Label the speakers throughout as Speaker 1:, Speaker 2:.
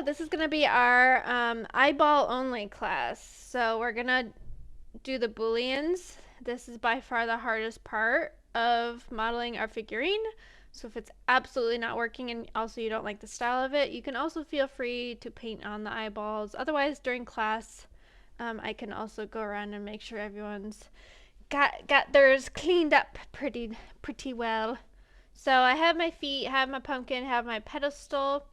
Speaker 1: this is going to be our eyeball only class. So we're going to do the booleans. This is by far the hardest part of modeling our figurine. So if it's absolutely not working and also you don't like the style of it, you can also feel free to paint on the eyeballs. Otherwise, during class, I can also go around and make sure everyone's got theirs cleaned up pretty well. So I have my feet, have my pumpkin, have my pedestal.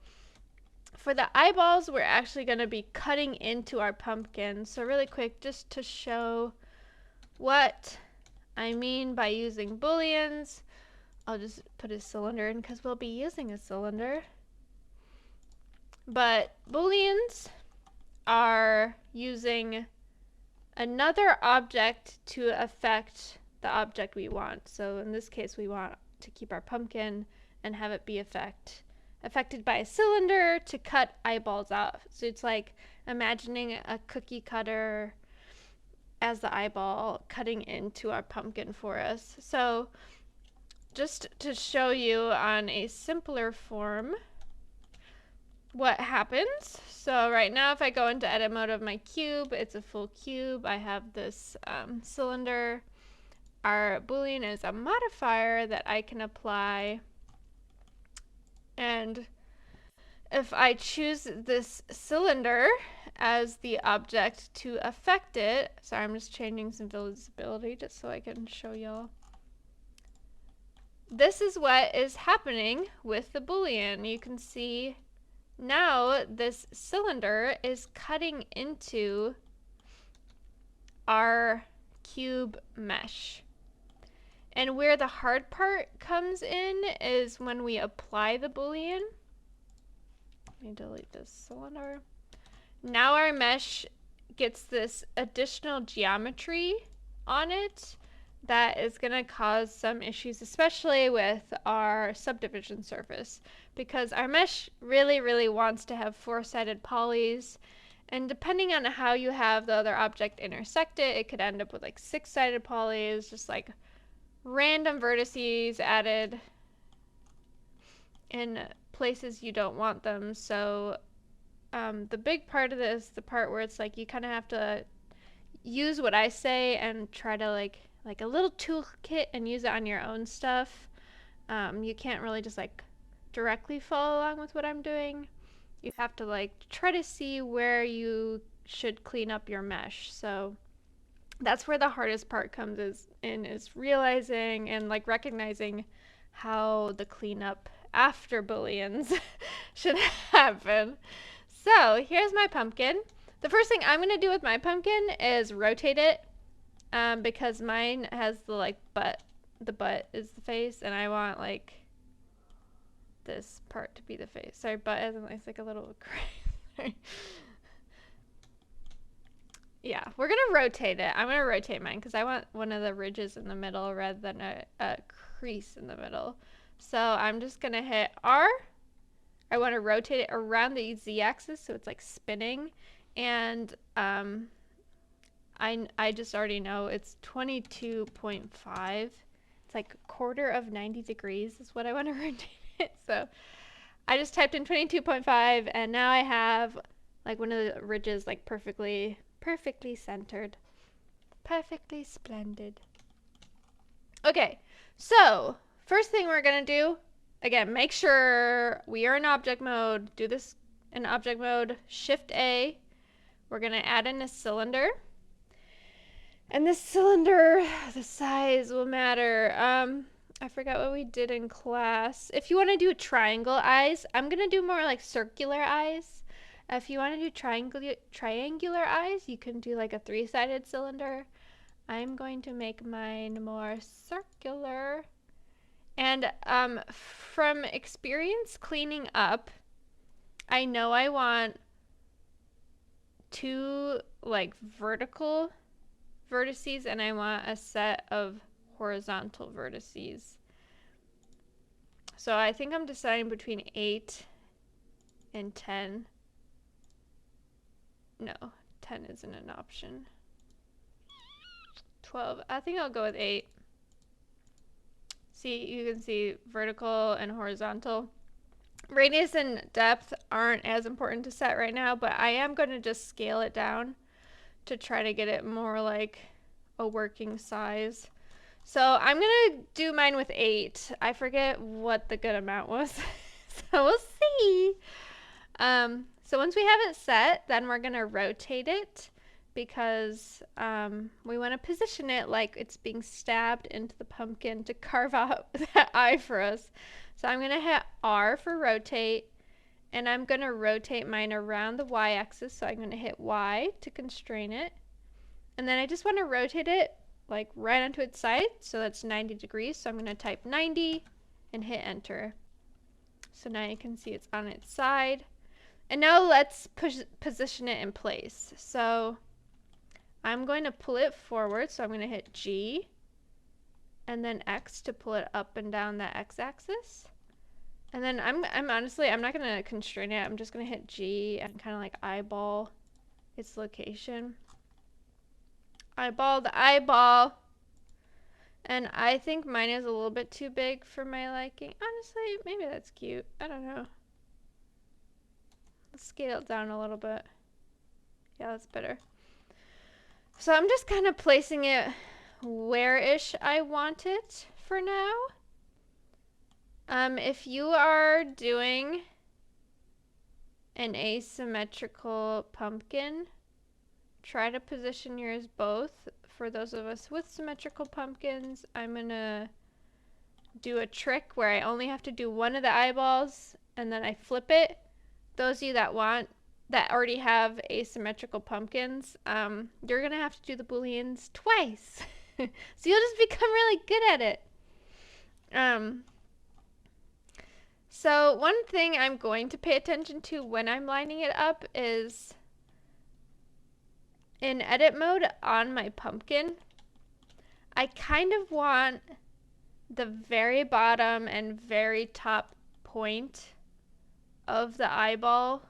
Speaker 1: For the eyeballs, we're actually going to be cutting into our pumpkin. So really quick, just to show what I mean by using booleans, I'll just put a cylinder in because we'll be using a cylinder. But booleans are using another object to affect the object we want. So in this case, we want to keep our pumpkin and have it be affected by a cylinder to cut eyeballs off. So it's like imagining a cookie cutter as the eyeball cutting into our pumpkin for us. So just to show you on a simpler form what happens. So right now if I go into edit mode of my cube, it's a full cube. I have this cylinder. Our boolean is a modifier that I can apply, and if I choose this cylinder as the object to affect it, sorry, I'm just changing some visibility just so I can show y'all. This is what is happening with the boolean. You can see now this cylinder is cutting into our cube mesh. And where the hard part comes in is when we apply the boolean. Let me delete this cylinder. Now our mesh gets this additional geometry on it that is going to cause some issues, especially with our subdivision surface, because our mesh really wants to have four-sided polys, and depending on how you have the other object intersect it, it could end up with like six-sided polys, just like random vertices added in places you don't want them. So the big part of this, the part where it's like you kind of have to use what I say and try to like a little toolkit and use it on your own stuff. You can't really just like directly follow along with what I'm doing. You have to like try to see where you should clean up your mesh. So that's where the hardest part comes is realizing and like recognizing how the cleanup after booleans should happen. So here's my pumpkin. The first thing I'm going to do with my pumpkin is rotate it, because mine has the like butt. The butt is the face, and I want like this part to be the face. Sorry, butt isn't like a little crazy. Yeah, we're going to rotate it. I'm going to rotate mine because I want one of the ridges in the middle rather than a crease in the middle. So I'm just going to hit R. I want to rotate it around the Z-axis so it's like spinning. And I just already know it's 22.5. It's like a quarter of 90 degrees is what I want to rotate it. So I just typed in 22.5 and now I have like one of the ridges like perfectly centered. Perfectly splendid. Okay, so first thing we're going to do, again, make sure we are in object mode. Do this in object mode, Shift A. We're going to add in a cylinder. And this cylinder, the size will matter. I forgot what we did in class. If you want to do triangle eyes, I'm going to do more like circular eyes. If you want to do triangular eyes, you can do like a three-sided cylinder. I'm going to make mine more circular. And from experience cleaning up, I know I want two like vertical vertices and I want a set of horizontal vertices. So I think I'm deciding between 8 and 10. No, 10 isn't an option. 12. I think I'll go with 8. See, you can see vertical and horizontal. Radius and depth aren't as important to set right now, but I am going to just scale it down to try to get it more like a working size. So I'm going to do mine with 8. I forget what the good amount was. So we'll see. So once we have it set, then we're going to rotate it because we want to position it like it's being stabbed into the pumpkin to carve out that eye for us. So I'm going to hit R for rotate, and I'm going to rotate mine around the y-axis. So I'm going to hit Y to constrain it. And then I just want to rotate it like right onto its side. So that's 90 degrees. So I'm going to type 90 and hit enter. So now you can see it's on its side. And now let's position it in place. So I'm going to pull it forward. So I'm going to hit G and then X to pull it up and down the x-axis. And then I'm honestly, I'm not going to constrain it. I'm just going to hit G and kind of like eyeball its location. Eyeball the eyeball. And I think mine is a little bit too big for my liking. Honestly, maybe that's cute. I don't know. Let's scale it down a little bit. Yeah, that's better. So I'm just kind of placing it where-ish I want it for now. If you are doing an asymmetrical pumpkin, try to position yours both. For those of us with symmetrical pumpkins, I'm gonna do a trick where I only have to do one of the eyeballs and then I flip it. Those of you that already have asymmetrical pumpkins, you're gonna have to do the booleans twice. So you'll just become really good at it. So one thing I'm going to pay attention to when I'm lining it up is in edit mode on my pumpkin, I kind of want the very bottom and very top point of the eyeball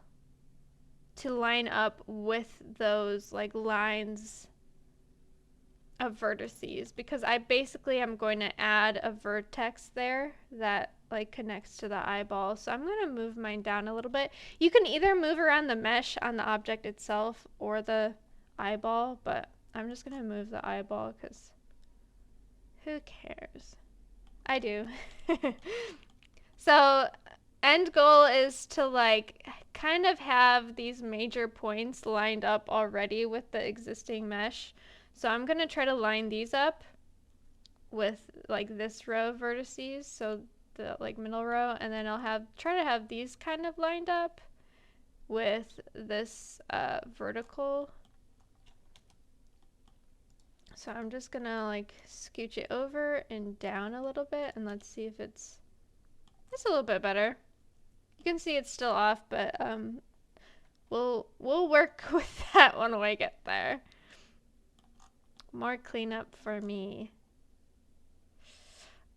Speaker 1: to line up with those like lines of vertices, because I basically am going to add a vertex there that like connects to the eyeball. So I'm going to move mine down a little bit. You can either move around the mesh on the object itself or the eyeball, but I'm just going to move the eyeball because who cares? I do. So end goal is to like kind of have these major points lined up already with the existing mesh. So I'm going to try to line these up with like this row of vertices, so the like middle row, and then I'll try to have these kind of lined up with this vertical. So I'm just going to like scooch it over and down a little bit, and let's see if it's a little bit better. You can see it's still off, but we'll work with that when we get there. More cleanup for me.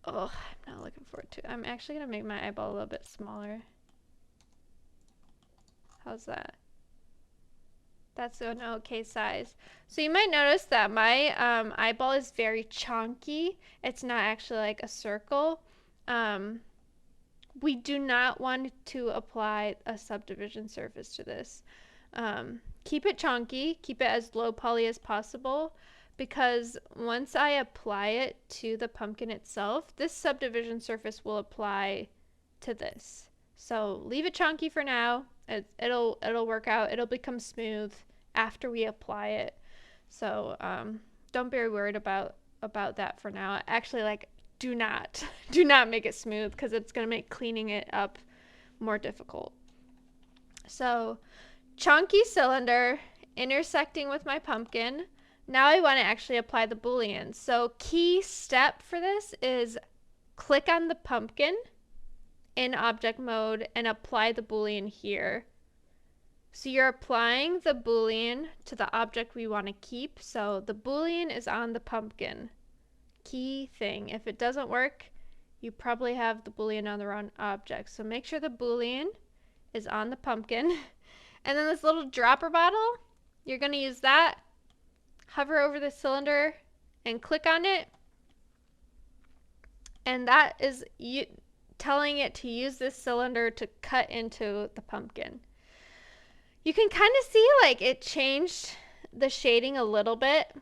Speaker 1: Oh, I'm not looking forward to it. I'm actually going to make my eyeball a little bit smaller. How's that? That's an okay size. So you might notice that my eyeball is very chunky. It's not actually like a circle. We do not want to apply a subdivision surface to this. Keep it chunky. Keep it as low poly as possible, because once I apply it to the pumpkin itself, this subdivision surface will apply to this. So leave it chunky for now. It'll work out. It'll become smooth after we apply it. So don't be worried about that for now. Actually, like, do not make it smooth, because it's going to make cleaning it up more difficult. So chunky cylinder intersecting with my pumpkin. Now I want to actually apply the boolean. So key step for this is click on the pumpkin in object mode and apply the boolean here. So you're applying the boolean to the object we want to keep. So the boolean is on the pumpkin. Key thing. If it doesn't work, you probably have the boolean on the wrong object. So make sure the boolean is on the pumpkin. And then this little dropper bottle, you're going to use that. Hover over the cylinder and click on it. And that is telling it to use this cylinder to cut into the pumpkin. You can kind of see like it changed the shading a little bit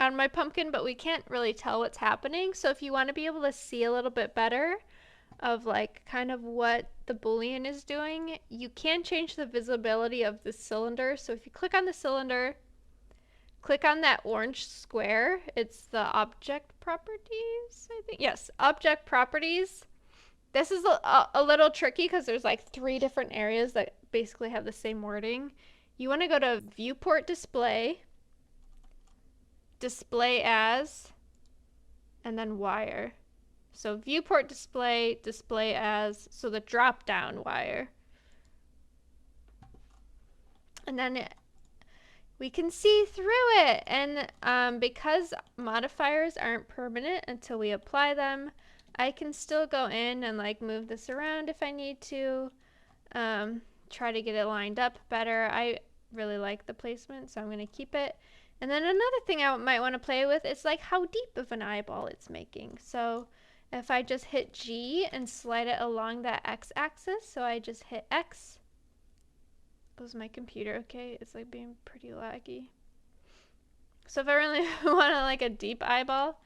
Speaker 1: on my pumpkin, but we can't really tell what's happening. So if you want to be able to see a little bit better of like kind of what the Boolean is doing, you can change the visibility of the cylinder. So if you click on the cylinder, click on that orange square. It's the object properties, I think. Yes, object properties. This is a little tricky because there's like 3 different areas that basically have the same wording. You want to go to viewport display, display as, and then wire. So viewport display, display as, so the drop down wire. And then we can see through it. And because modifiers aren't permanent until we apply them, I can still go in and like move this around if I need to, try to get it lined up better. I really like the placement, so I'm going to keep it. And then another thing I might want to play with is like how deep of an eyeball it's making. So if I just hit G and slide it along that x-axis, so I just hit X. Was my computer okay? It's like being pretty laggy. So if I really want to like a deep eyeball,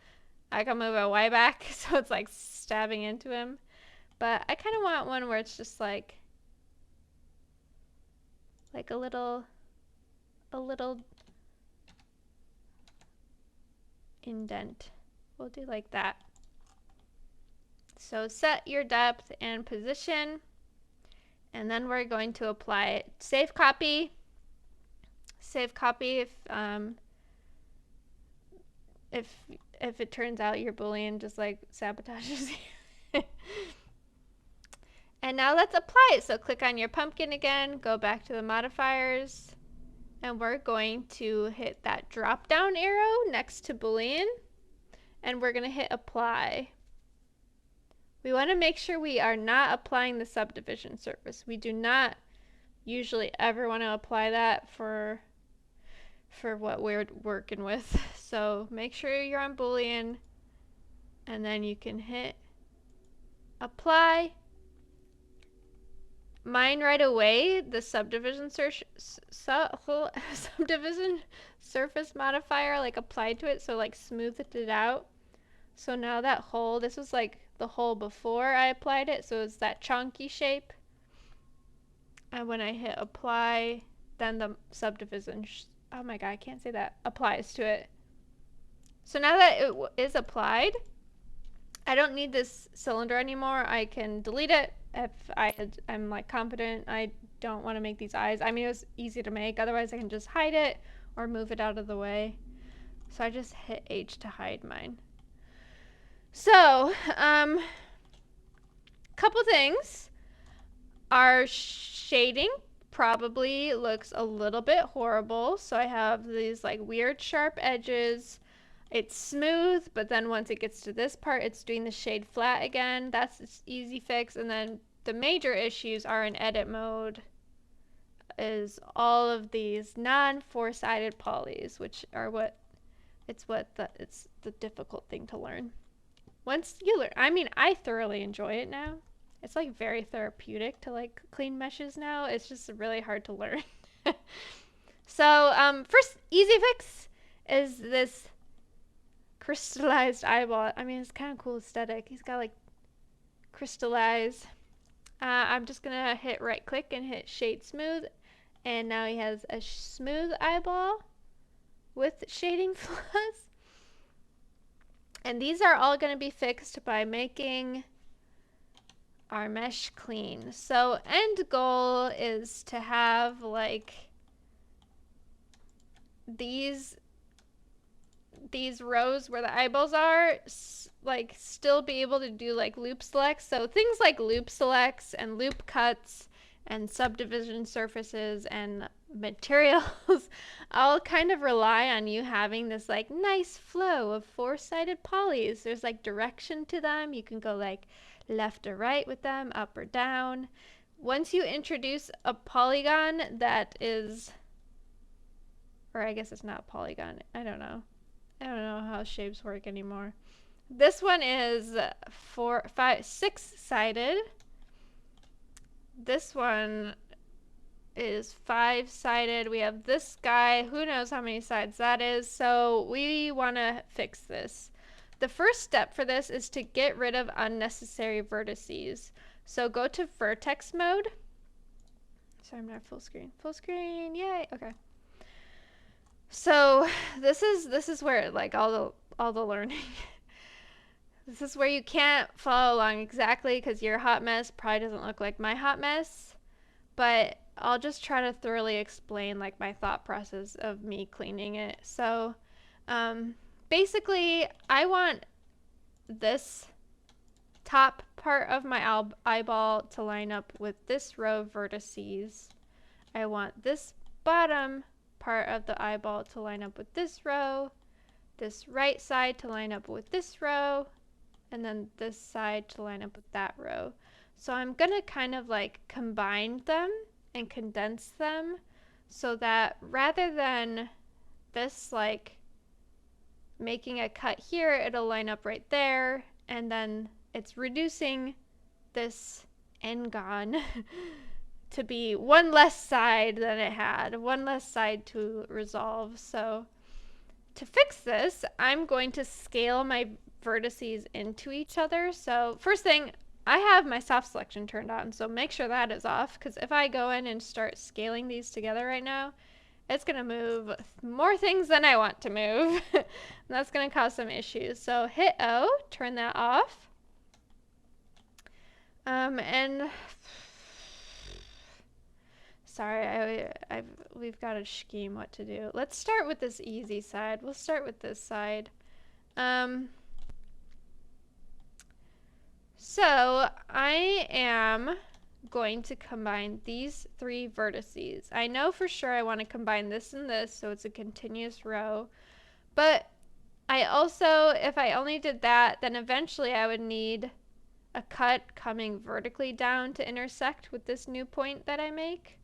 Speaker 1: I can move a Y back so it's like stabbing into him. But I kind of want one where it's just like a little indent. We'll do like that. So set your depth and position, and then we're going to apply it. Save copy. Save copy if it turns out your Boolean just like sabotages you. And now let's apply it. So click on your pumpkin again, go back to the modifiers, and we're going to hit that drop down arrow next to Boolean, and we're going to hit apply. We want to make sure we are not applying the subdivision surface. We do not usually ever want to apply that for what we're working with. So make sure you're on Boolean, and then you can hit apply. Mine right away, the subdivision surface modifier like applied to it, so like smoothed it out. So now that hole, this was like the hole before I applied it, so it's that chunky shape. And when I hit apply, then the subdivision, oh my god, I can't say that, applies to it. So now that it is applied, I don't need this cylinder anymore. I can delete it if I'm like confident I don't want to make these eyes. I mean, it was easy to make. Otherwise, I can just hide it or move it out of the way. So I just hit H to hide mine. So, couple things. Our shading probably looks a little bit horrible. So I have these like weird sharp edges. It's smooth, but then once it gets to this part, it's doing the shade flat again. That's an easy fix. And then the major issues are in edit mode is all of these non-four-sided polys, which are it's the difficult thing to learn. Once you learn, I mean, I thoroughly enjoy it now. It's like very therapeutic to like clean meshes now. It's just really hard to learn. So first easy fix is this crystallized eyeball. I mean, it's kind of cool aesthetic. He's got like crystallized. I'm just gonna hit right click and hit shade smooth, and now he has a smooth eyeball with shading flaws. And these are all going to be fixed by making our mesh clean. So end goal is to have like these rows where the eyeballs are like still be able to do like loop selects. So things like loop selects and loop cuts and subdivision surfaces and materials all kind of rely on you having this like nice flow of four-sided polys. There's like direction to them. You can go like left or right with them, up or down. Once you introduce a polygon that is, or I guess it's not a polygon, I don't know how shapes work anymore. This one is 6-sided. This one is 5-sided. We have this guy, who knows how many sides that is, so we want to fix this. The first step for this is to get rid of unnecessary vertices. So go to vertex mode. Sorry, I'm not full screen. Full screen, yay, okay. So this is where like all the learning. This is where you can't follow along exactly because your hot mess probably doesn't look like my hot mess, but I'll just try to thoroughly explain like my thought process of me cleaning it. So basically I want this top part of my eyeball to line up with this row of vertices. I want this bottom part of the eyeball to line up with this row, this right side to line up with this row, and then this side to line up with that row. So I'm gonna kind of like combine them and condense them so that rather than this like making a cut here, it'll line up right there, and then it's reducing this N-gon to be one less side than it had, one less side to resolve. So to fix this, I'm going to scale my vertices into each other. So first thing, I have my soft selection turned on, so make sure that is off, because if I go in and start scaling these together right now, it's going to move more things than I want to move. And that's going to cause some issues. So hit O, turn that off. And sorry, we've got to scheme what to do. Let's start with this easy side. We'll start with this side. So I am going to combine these 3 vertices. I know for sure I want to combine this and this so it's a continuous row, but I also, if I only did that, then eventually I would need a cut coming vertically down to intersect with this new point that I make.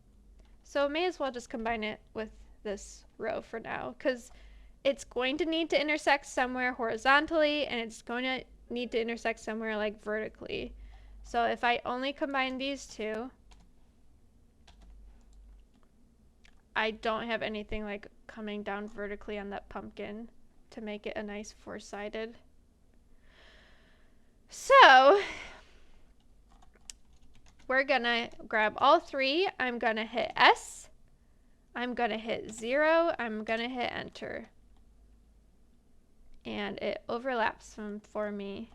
Speaker 1: So I may as well just combine it with this row for now, because it's going to need to intersect somewhere horizontally and it's going to need to intersect somewhere like vertically. So if I only combine these two, I don't have anything like coming down vertically on that pumpkin to make it a nice 4-sided. So we're gonna grab all 3. I'm gonna hit S. I'm gonna hit 0. I'm gonna hit enter. And it overlaps them for me.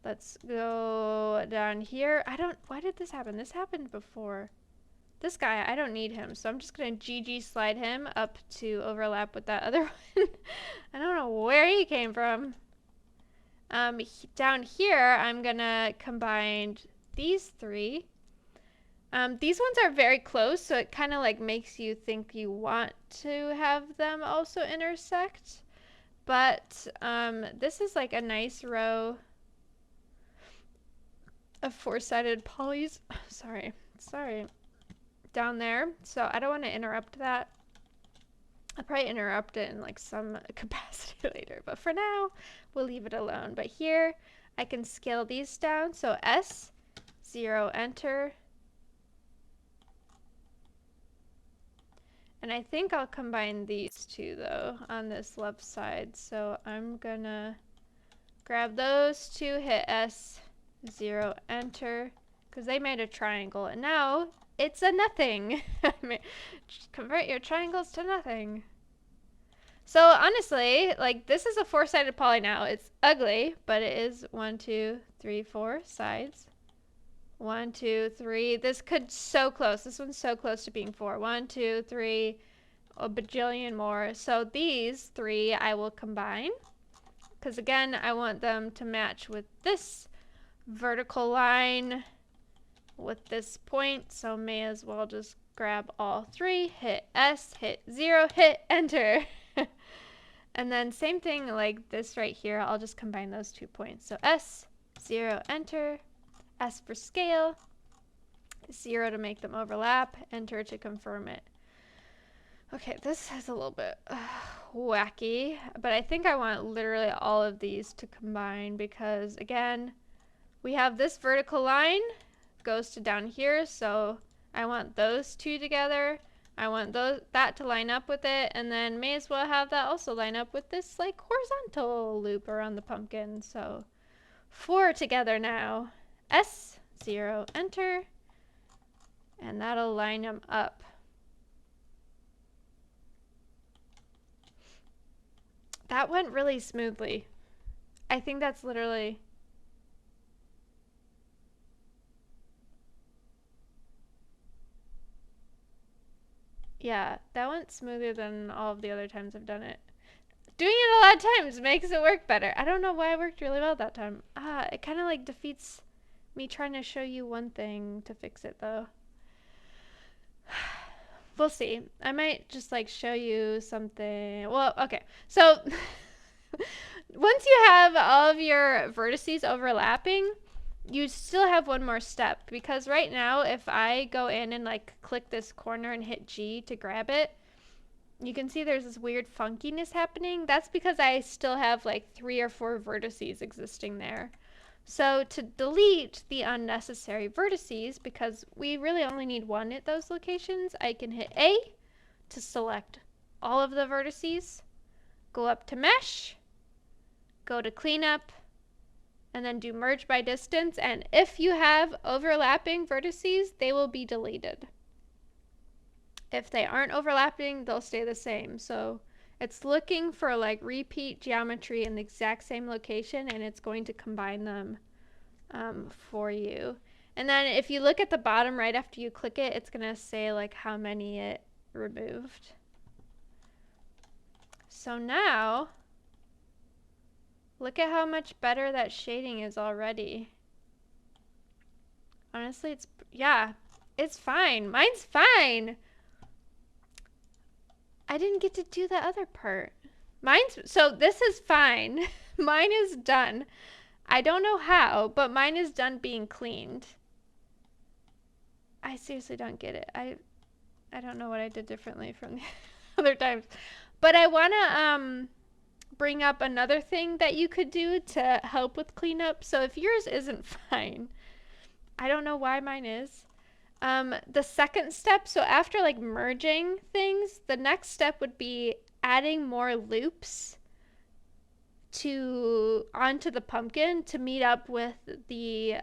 Speaker 1: Let's go down here. Why did this happen? This happened before. This guy, I don't need him, so I'm just gonna GG slide him up to overlap with that other one. I don't know where he came from. Down here, I'm gonna combine these 3. These ones are very close, so it kind of like makes you think you want to have them also intersect. But this is like a nice row of 4-sided polys. Sorry. Down there. So I don't want to interrupt that. I'll probably interrupt it in like some capacity later, but for now we'll leave it alone. But here I can scale these down. So S, 0, enter. And I think I'll combine these 2 though on this left side. So I'm gonna grab those 2, hit S, 0, enter, because they made a triangle and now it's a nothing. Just convert your triangles to nothing. So honestly, like this is a 4-sided poly now. It's ugly, but it is 1, 2, 3, 4 sides. 1, 2, 3. This could so close. This one's so close to being 4. 1, 2, 3, a bajillion more. So these 3 I will combine, because again, I want them to match with this vertical line with this point. So may as well just grab all 3, hit S, hit 0, hit enter. And then same thing like this right here. I'll just combine those 2 points. So S, 0, enter. S for scale, 0 to make them overlap, enter to confirm it. Okay, this is a little bit wacky, but I think I want literally all of these to combine because, again, we have this vertical line goes to down here, so I want those two together. I want that to line up with it, and then may as well have that also line up with this like horizontal loop around the pumpkin. So 4 together now. S0, enter, and that'll line them up. That went really smoothly. I think that's literally... Yeah, that went smoother than all of the other times I've done it. Doing it a lot of times makes it work better. I don't know why it worked really well that time. It kind of like defeats me trying to show you one thing to fix it though. We'll see. I might just like show you something. Well, okay. So once you have all of your vertices overlapping, you still have one more step, because right now if I go in and like click this corner and hit G to grab it, you can see there's this weird funkiness happening. That's because I still have like 3 or 4 vertices existing there. So to delete the unnecessary vertices, because we really only need 1 at those locations, I can hit A to select all of the vertices, go up to mesh, go to cleanup, and then do merge by distance, and if you have overlapping vertices, they will be deleted. If they aren't overlapping, they'll stay the same. So it's looking for like repeat geometry in the exact same location, and it's going to combine them for you. And then if you look at the bottom right after you click it, it's gonna say like how many it removed. So now look at how much better that shading is already. Honestly, it's fine. Mine's fine. I didn't get to do the other part. So this is fine. Mine is done. I don't know how, but mine is done being cleaned. I seriously don't get it. I don't know what I did differently from the other times. But I want to bring up another thing that you could do to help with cleanup. So if yours isn't fine, I don't know why mine is. The second step, so after like merging things, the next step would be adding more loops onto the pumpkin to meet up with the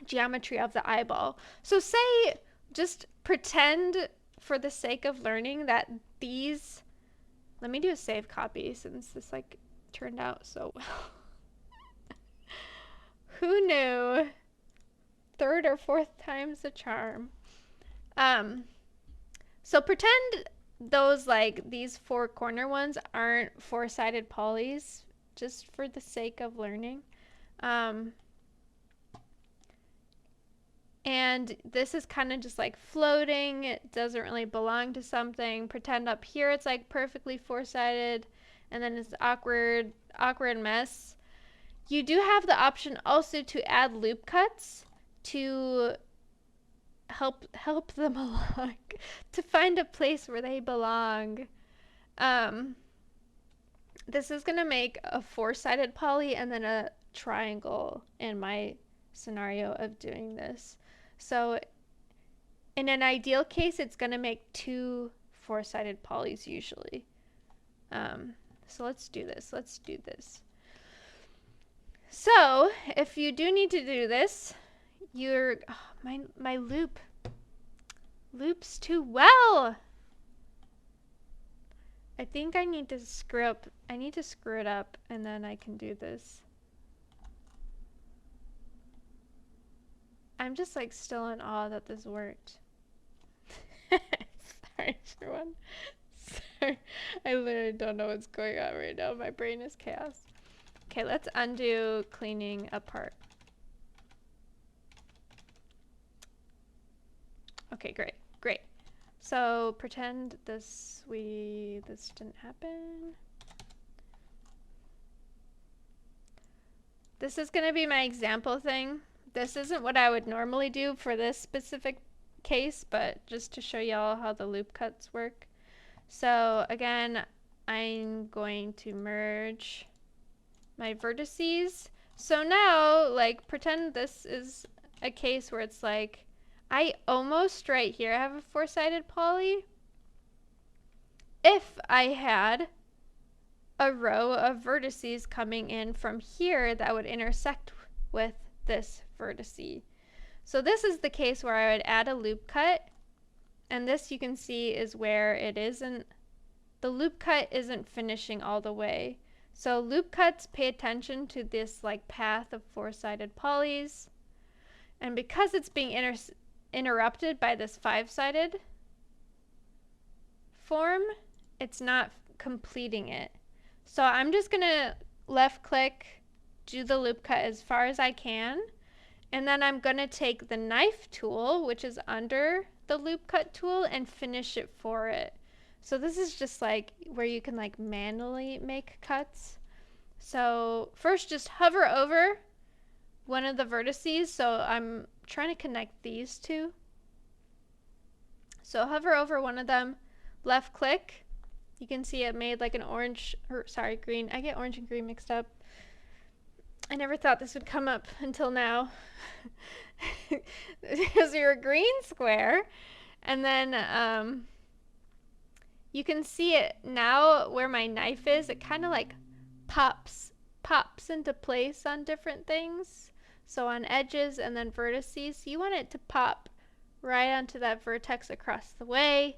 Speaker 1: geometry of the eyeball. So just pretend for the sake of learning that these, let me do a save copy since this like turned out so well. Who knew? 3rd or 4th time's the charm. So pretend those like these 4 corner ones aren't 4-sided polys, just for the sake of learning. And this is kind of just like floating. It doesn't really belong to something. Pretend up here it's like perfectly 4-sided, and then it's awkward mess. You do have the option also to add loop cuts to help them along, to find a place where they belong. This is gonna make a 4-sided poly and then a triangle in my scenario of doing this. So in an ideal case, it's gonna make 2 4-sided polys usually. So let's do this. So if you do need to do this, my loop loops too well. I think I need to screw it up and then I can do this. I'm just like still in awe that this worked. Sorry, everyone. Sorry. I literally don't know what's going on right now. My brain is chaos. Okay, let's undo cleaning apart. Okay, great. So pretend this didn't happen. This is gonna be my example thing. This isn't what I would normally do for this specific case, but just to show y'all how the loop cuts work. So again, I'm going to merge my vertices. So now, like, pretend this is a case where it's like, I almost right here have a four-sided poly. If I had a row of vertices coming in from here that would intersect with this vertice. So this is the case where I would add a loop cut, and this you can see is where it isn't, the loop cut isn't finishing all the way. So loop cuts pay attention to this like path of four-sided polys, and because it's being interrupted by this five-sided form, it's not completing it. So I'm just gonna left click, do the loop cut as far as I can, and then I'm gonna take the knife tool, which is under the loop cut tool, and finish it for it. So this is just like where you can like manually make cuts. So first just hover over one of the vertices. So I'm trying to connect these two. So hover over one of them, left click. You can see it made like an orange, or sorry, green. I get orange and green mixed up. I never thought this would come up until now. Because you're a green square. And then you can see it now where my knife is. It kind of like pops into place on different things. So on edges and then vertices, you want it to pop right onto that vertex across the way.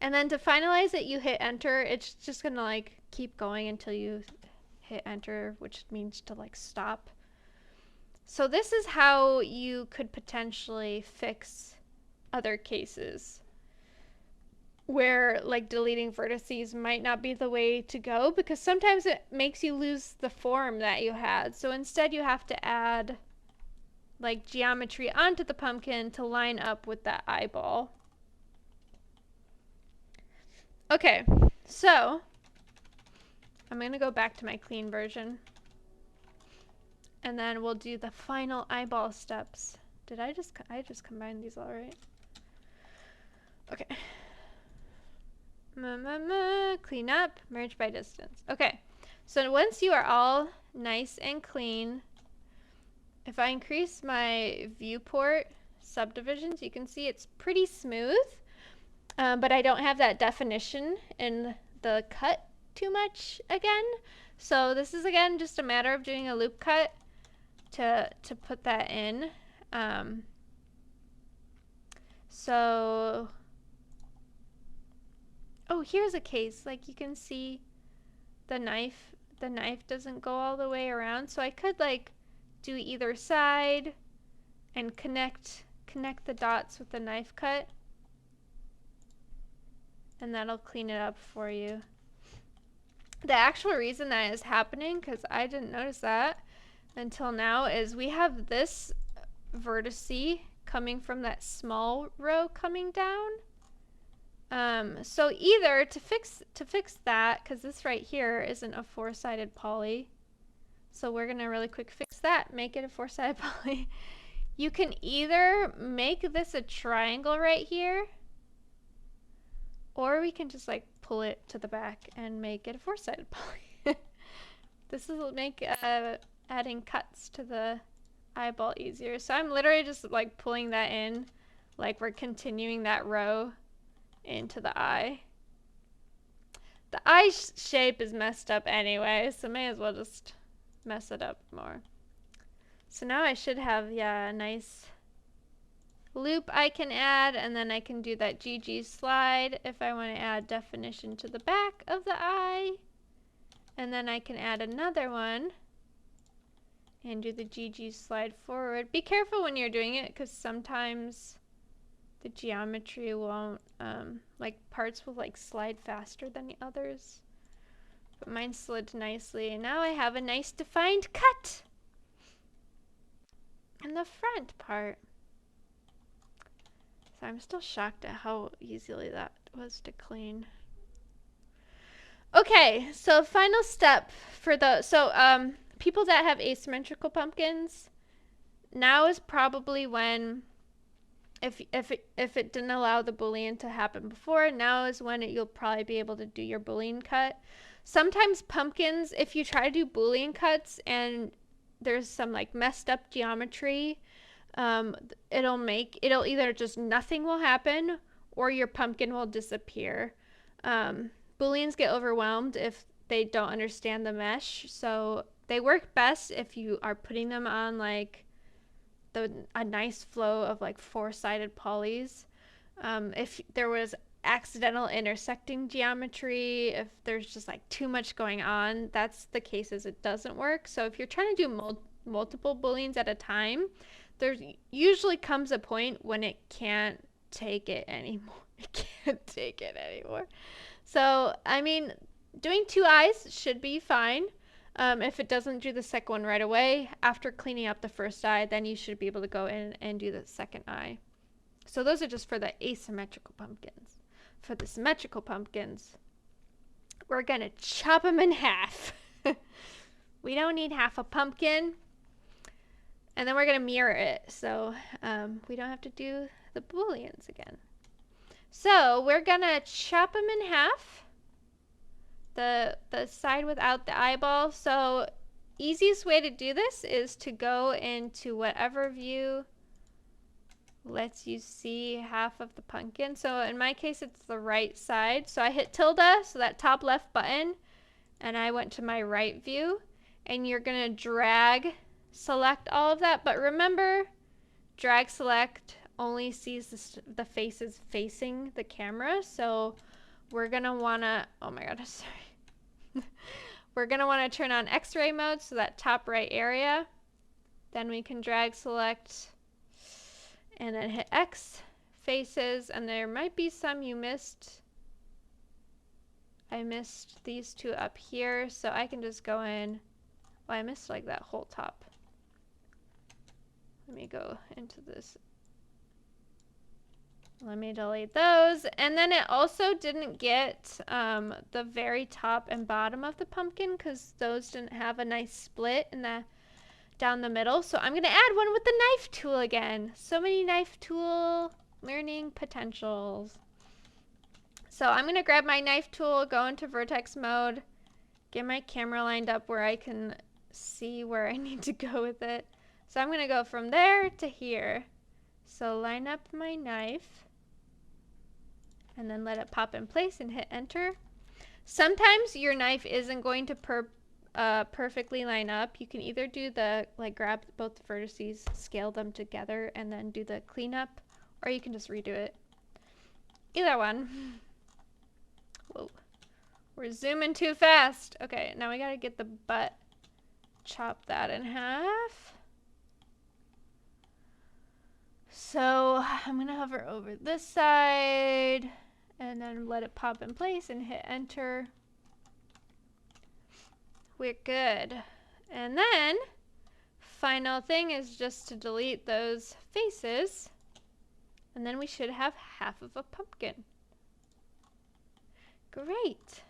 Speaker 1: And then to finalize it, you hit enter. It's just gonna like keep going until you hit enter, which means to like stop. So this is how you could potentially fix other cases where like deleting vertices might not be the way to go, because sometimes it makes you lose the form that you had. So instead you have to add like geometry onto the pumpkin to line up with that eyeball. Okay, so I'm going to go back to my clean version, and then we'll do the final eyeball steps. I just combined these all right? Okay. Clean up, merge by distance. Okay, so once you are all nice and clean, if I increase my viewport subdivisions, you can see it's pretty smooth. But I don't have that definition in the cut too much again. So this is again just a matter of doing a loop cut to put that in. So, oh, here's a case. Like you can see the knife doesn't go all the way around. So I could like do either side and connect the dots with the knife cut. And that'll clean it up for you. The actual reason that is happening, because I didn't notice that until now, is we have this vertice coming from that small row coming down. So either to fix that, because this right here isn't a four-sided poly, so we're gonna really quick fix that, make it a four-sided poly. You can either make this a triangle right here, or we can just like pull it to the back and make it a four-sided poly. This will make adding cuts to the eyeball easier. So I'm literally just like pulling that in, like we're continuing that row into the eye. The eye shape is messed up anyway, so may as well just mess it up more. So now I should have, yeah, a nice loop I can add, and then I can do that GG slide if I want to add definition to the back of the eye, and then I can add another one and do the GG slide forward. Be careful when you're doing it, because sometimes the geometry won't, like parts will like slide faster than the others, but mine slid nicely, and now I have a nice defined cut in the front part. So I'm still shocked at how easily that was to clean. Okay, so final step for those. So people that have asymmetrical pumpkins, now is probably when If it didn't allow the Boolean to happen before, now is when you'll probably be able to do your Boolean cut. Sometimes pumpkins, if you try to do Boolean cuts and there's some like messed up geometry, it'll either just nothing will happen or your pumpkin will disappear. Booleans get overwhelmed if they don't understand the mesh, so they work best if you are putting them on like a nice flow of like four-sided polys. If there was accidental intersecting geometry, if there's just like too much going on, that's the cases it doesn't work. So if you're trying to do multiple booleans at a time, there usually comes a point when it can't take it anymore. It can't take it anymore. So, I mean, doing two eyes should be fine. If it doesn't do the second one right away, after cleaning up the first eye, then you should be able to go in and do the second eye. So those are just for the asymmetrical pumpkins. For the symmetrical pumpkins, we're going to chop them in half. We don't need half a pumpkin. And then we're going to mirror it, so we don't have to do the booleans again. So we're going to chop them in half. The side without the eyeball. So easiest way to do this is to go into whatever view lets you see half of the pumpkin. So in my case it's the right side. So I hit tilde, so that top left button, and I went to my right view, and you're gonna drag select all of that, but remember, drag select only sees the faces facing the camera, so we're gonna wanna, oh my god, sorry. We're gonna wanna turn on X-ray mode, so that top right area. Then we can drag select and then hit X faces, and there might be some you missed. I missed these two up here, so I can just go in. Well, I missed like that whole top. Let me go into this. Let me delete those. And then it also didn't get the very top and bottom of the pumpkin because those didn't have a nice split in the down the middle. So I'm going to add one with the knife tool again. So many knife tool learning potentials. So I'm going to grab my knife tool, go into vertex mode, get my camera lined up where I can see where I need to go with it. So I'm going to go from there to here. So line up my knife and then let it pop in place and hit enter. Sometimes your knife isn't going to perfectly line up. You can either do the, like, grab both the vertices, scale them together, and then do the cleanup, or you can just redo it. Either one. Whoa. We're zooming too fast. Okay, now we gotta get the butt. Chop that in half. So I'm gonna hover over this side and then let it pop in place and hit enter. We're good. And then final thing is just to delete those faces, and then we should have half of a pumpkin. Great.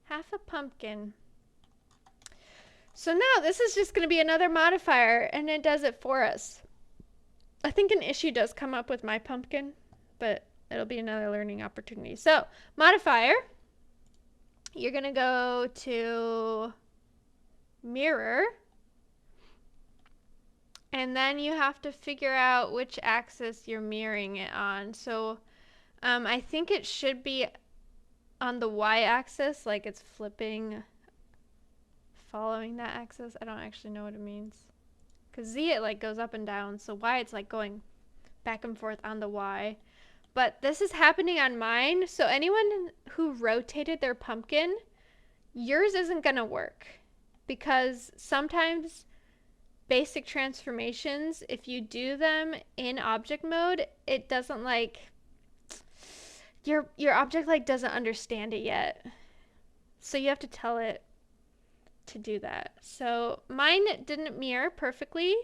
Speaker 1: Half a pumpkin. So now this is just going to be another modifier, and it does it for us. I think an issue does come up with my pumpkin, but it'll be another learning opportunity. So modifier, you're going to go to mirror, and then you have to figure out which axis you're mirroring it on. So I think it should be on the y-axis, like it's flipping, following that axis. I don't actually know what it means. Because Z, it like goes up and down, so Y, it's like going back and forth on the Y. But this is happening on mine, so anyone who rotated their pumpkin, yours isn't gonna work. Because sometimes basic transformations, if you do them in object mode, it doesn't like, your object like doesn't understand it yet. So you have to tell it to do that. So mine didn't mirror perfectly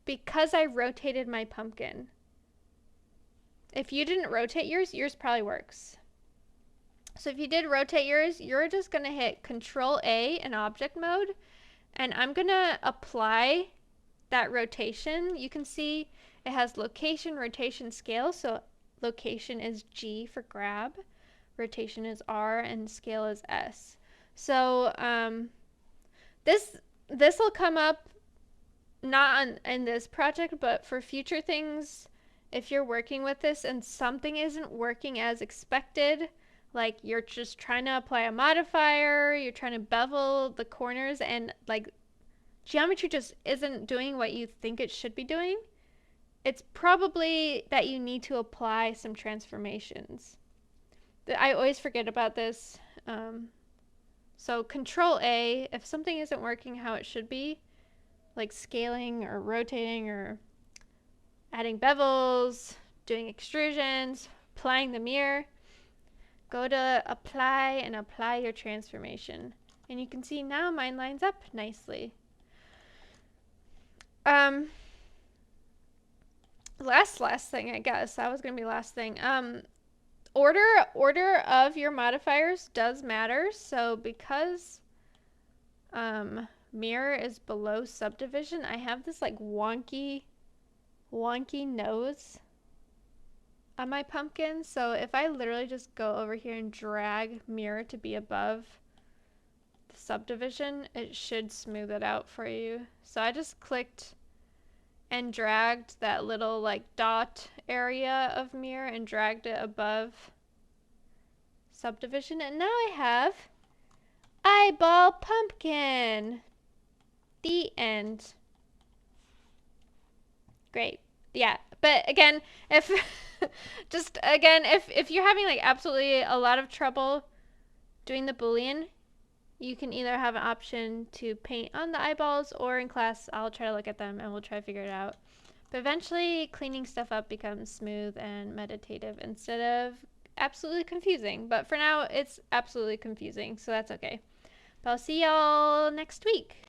Speaker 1: because I rotated my pumpkin. If you didn't rotate yours, yours probably works. So if you did rotate yours, you're just going to hit Control A in object mode, and I'm going to apply that rotation. You can see It has location, rotation, scale. So location is G for grab, rotation is R, and scale is S. So this will come up not in this project, but for future things. If you're working with this and something isn't working as expected, like you're just trying to apply a modifier, you're trying to bevel the corners, and like geometry just isn't doing what you think it should be doing, it's probably that you need to apply some transformations. I always forget about this. So Control A, if something isn't working how it should be, like scaling or rotating or adding bevels, doing extrusions, applying the mirror, go to apply and apply your transformation. And you can see now mine lines up nicely. Last thing, I guess. That was going to be last thing. Order of your modifiers does matter. So because mirror is below subdivision, I have this like wonky nose on my pumpkin. So if I literally just go over here and drag mirror to be above the subdivision, it should smooth it out for you. So I just clicked and dragged that little like dot area of mirror and dragged it above subdivision, and now I have eyeball pumpkin. The end. Great. Yeah, but again, if if you're having like absolutely a lot of trouble doing the Boolean, you can either have an option to paint on the eyeballs, or in class I'll try to look at them and we'll try to figure it out. But eventually cleaning stuff up becomes smooth and meditative instead of absolutely confusing. But for now it's absolutely confusing, so that's okay. But I'll see y'all next week.